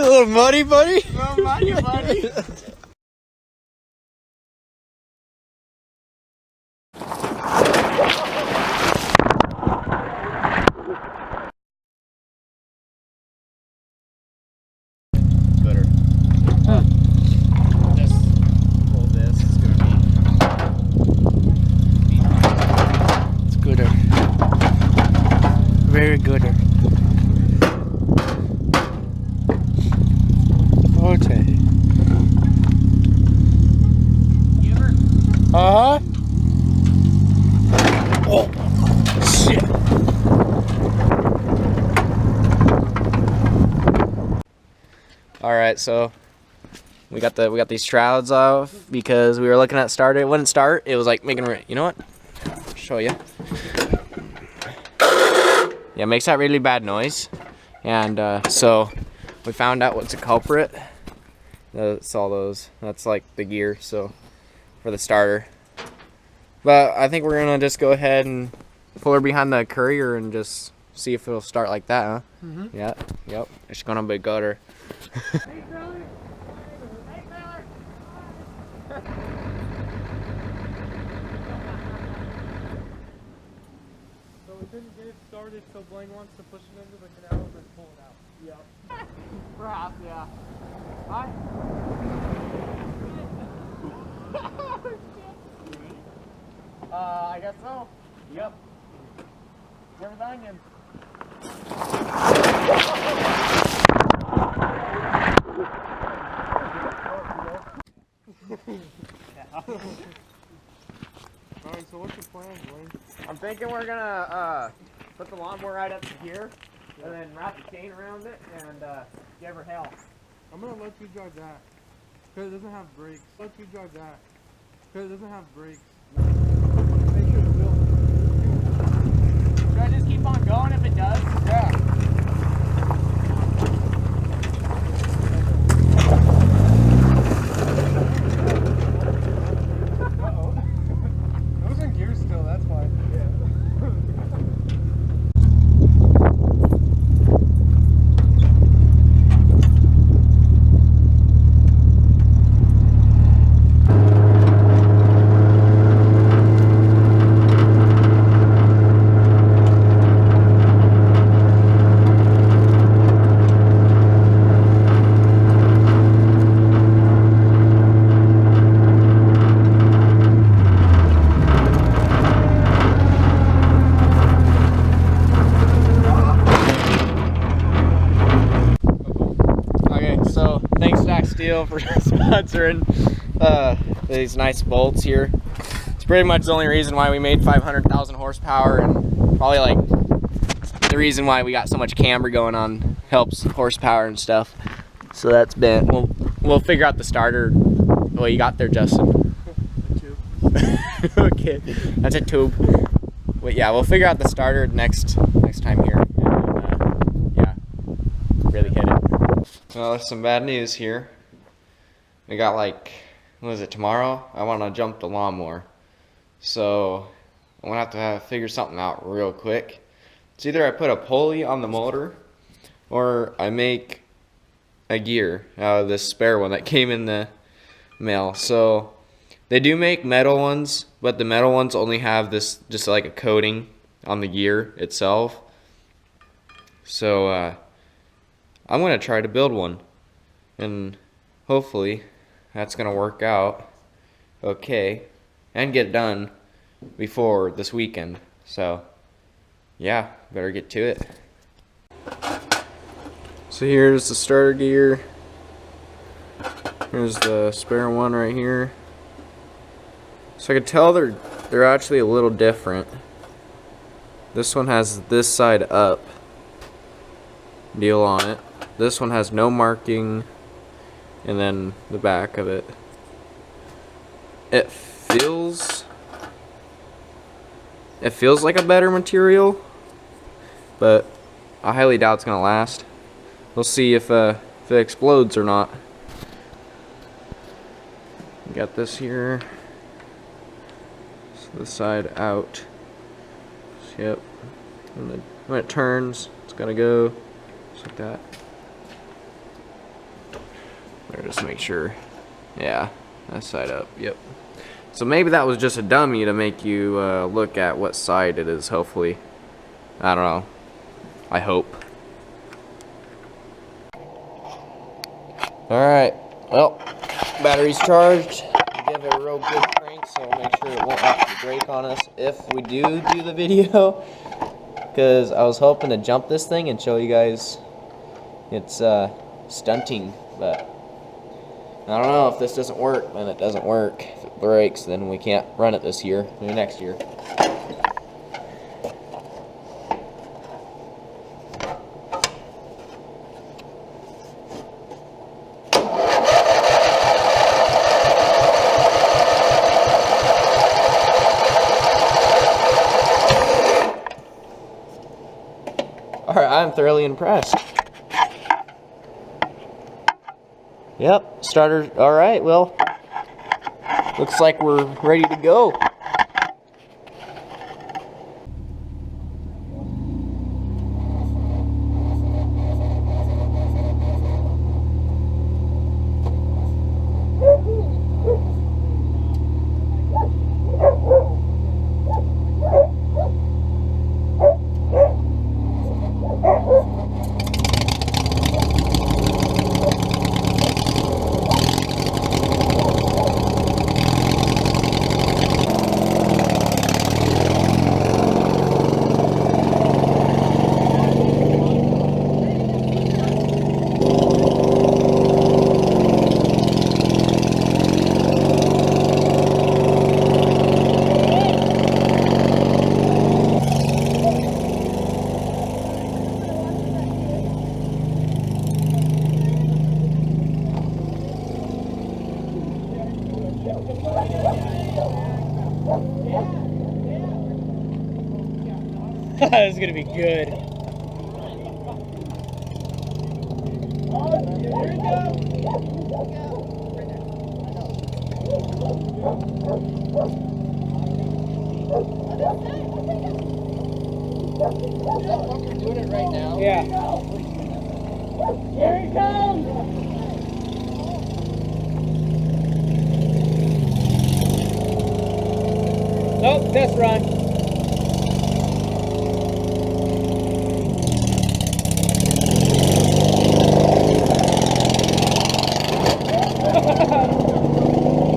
A little muddy, buddy? A little muddy, buddy. Better. Just pull this. It's gonna be. It's gooder. Very gooder. Okay. Uh-huh. Oh shit. Alright, so we got these shrouds off because we were looking at starter. It wouldn't start. It was like making, you know what? I'll show you. Yeah, it makes that really bad noise. And so we found out what's a culprit. It's all those. That's like the gear, so for the starter. But I think we're gonna just go ahead and pull her behind the courier and just see if it'll start like that, huh? Mm-hmm. Yeah. Yep. It's gonna be gutter. Hey, brother. Hey, brother. So we couldn't get it started, so Blaine wants to push it into the canal and then pull it out. Yep. Perhaps, yeah. Hi. I guess so. Yep. Here's the onion. Alright, so what's your plan, Blaine? I'm thinking we're gonna put the lawnmower right up to here, and then wrap the chain around it and give her hell. I'm gonna let you drive that, because it doesn't have brakes. Let you drive that, because it doesn't have brakes. Make sure the wheel. Should I just keep on going if it does? Yeah. For sponsoring these nice bolts here. It's pretty much the only reason why we made 500,000 horsepower, and probably like the reason why we got so much camber going on. Helps horsepower and stuff. So that's been, we'll figure out the starter. What you got there, Justin? A tube. Okay, that's a tube. But yeah, we'll figure out the starter next time here. And, yeah, really hit it. Well, there's some bad news here. We got like, what is it, tomorrow? I want to jump the lawnmower. So I'm going to have to figure something out real quick. It's either I put a pulley on the motor or I make a gear out of this spare one that came in the mail. So they do make metal ones, but the metal ones only have this, just like a coating on the gear itself. So I'm going to try to build one, and hopefully that's gonna work out okay and get done before this weekend. So yeah, better get to it. So here's the starter gear. Here's the spare one right here. So I can tell they're actually a little different. This one has this side up deal on it. This one has no marking, and then the back of it. It feels like a better material, but I highly doubt it's gonna last. We'll see if it explodes or not. Got this here. So the side out. Yep. And then when it turns, it's gonna go just like that. Or just make sure. Yeah, that side up. Yep. So maybe that was just a dummy to make you look at what side it is, hopefully. I don't know. I hope. Alright, well, battery's charged. Give it a real good crank so we'll make sure it won't actually break on us if we do the video. Because I was hoping to jump this thing and show you guys it's stunting, but I don't know. If this doesn't work, then it doesn't work. If it breaks, then we can't run it this year, maybe next year. Alright, I'm thoroughly impressed. Yep, starter, alright, well, looks like we're ready to go. This is gonna be good. We're doing it right now. Yeah. Here he comes! Nope, test run.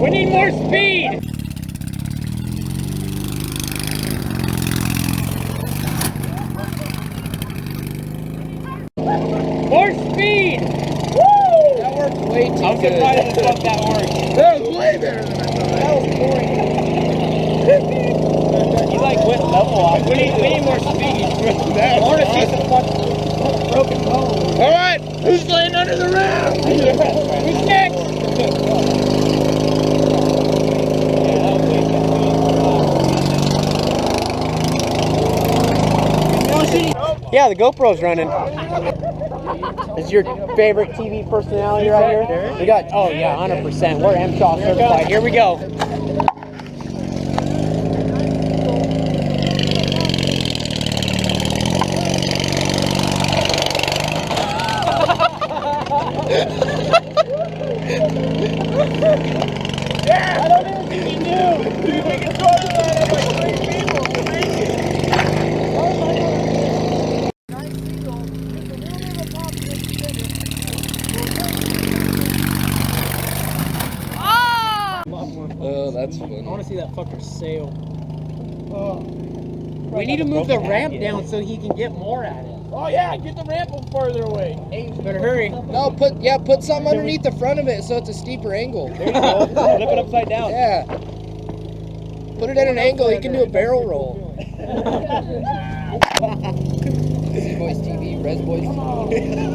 We need more speed! More speed! Woo! That worked way too I was good. surprised that that worked. That was way better than I thought. That was boring. You like went level off. We need more speed. I want to see some fucking broken bones. Alright, who's laying under the rim? Who's next? Yeah, the GoPro's running. Is your favorite TV personality right here? We got, oh yeah, 100%. We're MSHA certified. Here we go. Yeah! I don't even think he knew! You think it's going to that like 3 people to make it! Oh, that's fun. I want to see that fucker sail. Oh. We need to move the ramp down so he can get more at it. Oh yeah, get the ramp farther away. Better hurry. No, put something underneath the front of it so it's a steeper angle. There you go. Flip it upside down. Yeah. Put it at an angle, you can do a barrel roll. Easy Boys TV, Res Boys TV.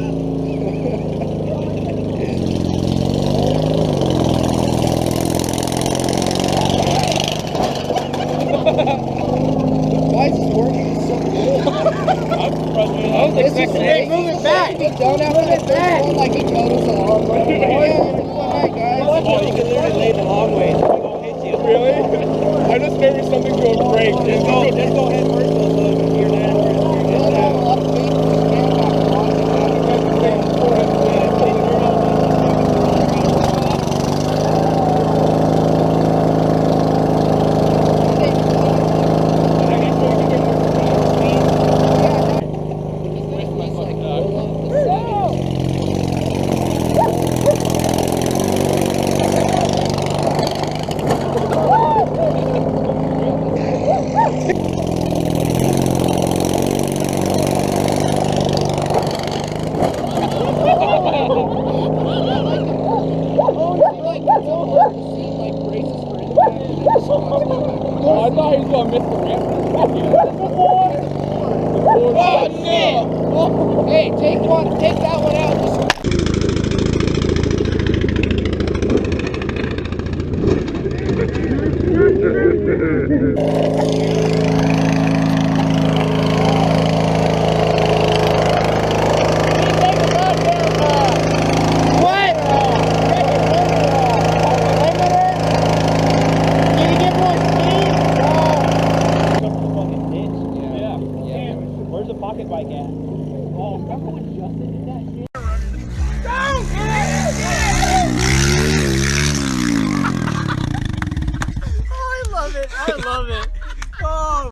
Why is this working so good? I'm frustrated. I was expecting it. Move it back. Don't have it back. Like he told us a long way. Oh yeah, one night, guys. Oh, you can literally lay the long way. It won't hit you. Really? I just maybe something's going to break. Just go head first though, so you can hear that. Hey, take that one out. Where's the pocket bike at? Oh, remember when Justin did that shit? Oh, I love it. I love it. Oh.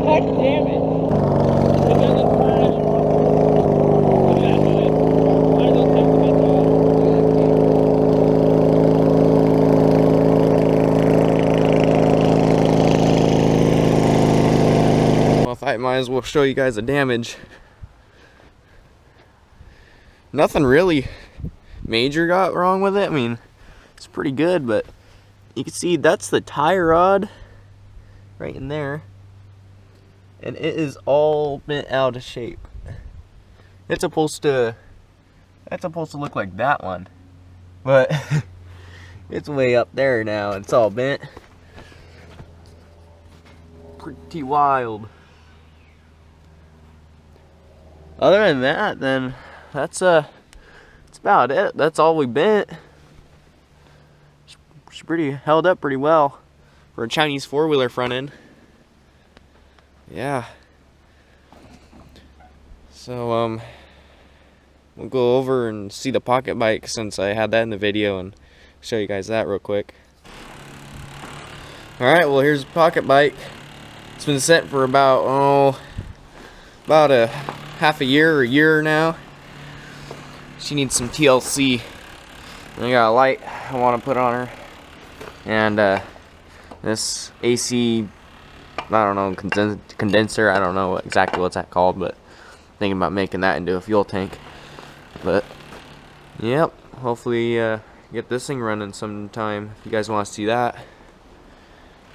God damn it. It doesn't turn anymore. Look at that noise. Might as well take the bits off. I might as well show you guys the damage. Nothing really major got wrong with it. I mean, it's pretty good, but you can see that's the tie rod right in there, and it is all bent out of shape. It's supposed to look like that one, but it's way up there now. It's all bent. Pretty wild. Other than that, then that's about it. That's all we bent. It's pretty held up pretty well for a Chinese four-wheeler front end. Yeah. So we'll go over and see the pocket bike since I had that in the video and show you guys that real quick. All right. Well, here's the pocket bike. It's been sent for about a half a year or a year now. She needs some TLC. And I got a light I want to put on her, and this AC, I don't know, condenser. I don't know exactly what's that called, but thinking about making that into a fuel tank. But yep, hopefully get this thing running sometime if you guys want to see that.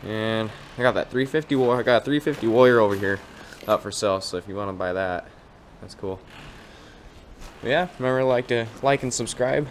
And I got that 350 wire. I got a 350 wire over here up for sale, so if you want to buy that, that's cool. But yeah, remember to like and subscribe.